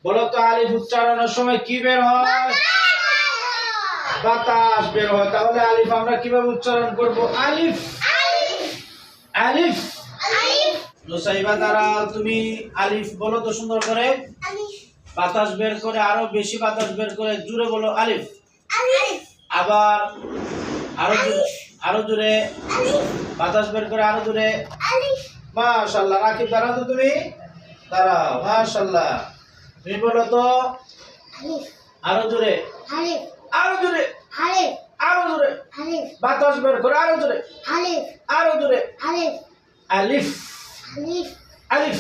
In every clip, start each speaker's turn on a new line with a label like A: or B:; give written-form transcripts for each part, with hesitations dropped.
A: বলো তো আলিফ উচ্চারণের সময় কি বের হয়? বাতাস বের হয়। তাহলে আলিফ আমরা কিভাবে উচ্চারণ করব? আলিফ আলিফ। নুসাইবা দ্বারা তুমি আলিফ বলো তো সুন্দর করে। বাতাস বের করে, আরো বেশি বাতাস বের করে জোরে বলো আলিফ। আবার আরো জোরে বাতাস বের করে, আরো জোরে। মাশাআল্লাহ। রাকিব দাঁড়াও তো তুমি, দাঁড়াও। মাশাআল্লাহ। তুমি বলো তো আরো জোরে, আরো জোরে, আরো জোরে বাতাস বের করে, আরো জোরে, আরো জোরে। আলিফ আলিফ।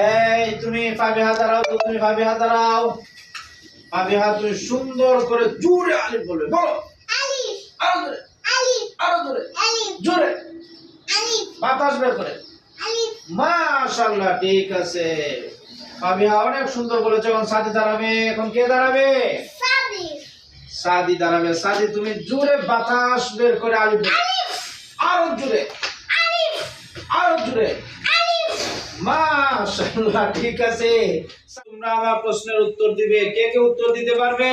A: এই তুমি ফাবিহা দাঁড়াও তো, তুমি ফাবিহা দাঁড়াও। ফাবিহা তুমি সুন্দর করে জোরে আলিফ বলবে। বলো আরো জোরে, আরো জোরে, জোরে বাতাস বের করে। মাশাআল্লাহ, ঠিক আছে। ফাবিহা অনেক সুন্দর বলেছে। এখন সাদি দাঁড়াবে। এখন কে দাঁড়াবে? সাদি দাঁড়াবে। সাদি তুমি জোরে বাতাস বের করে আলিফ বলবে। আরো জোরে, আরো জোরে। মাশাআল্লাহ, ঠিক আছে। তোমরা আমার প্রশ্নের উত্তর দিবে। কে কে উত্তর দিতে পারবে?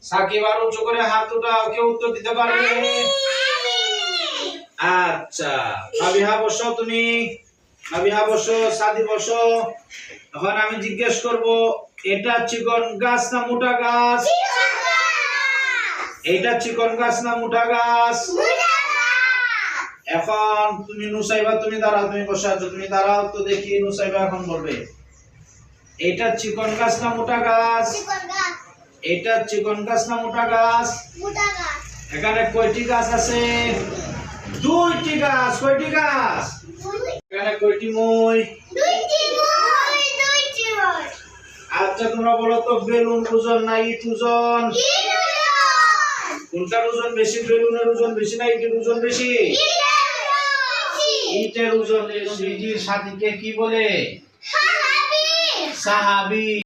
A: সাকিব আর উঁচু করে হাত উঠাও। কে উত্তর দিতে পারবে? আচ্ছা, ফাবিহা বসো তুমি। ফাবিহা বসো, সাদি বসো। এখন আমি জিজ্ঞেস করব, এটা চিকন গাছ না মোটা গাছ? এটা চিকন গাছ না মোটা গাছ? এখন তুমি নুসাইবা, তুমি দাঁড়াও। তুমি বসে আছো, তুমি দাঁড়াও তো দেখি। নুসাইবা এখন বলবে, এটা চিকন গাছ না মোটা গাছ? এটা চিকন গাছ না মোটা গাছ? এখানে কয়টি গাছ আছে? দুইটি গাছ। কয়টি গাছ? এখানে কয়টি মই? আচ্ছা, তোমরা বলো তো বেলুন ওজন না ইট ওজন? কোনটার ওজন বেশি? বেলুনের ওজন বেশি না ইটের ওজন বেশি? ইটের ওজন বেশি। সাথীকে কি বলে? সাহাবী।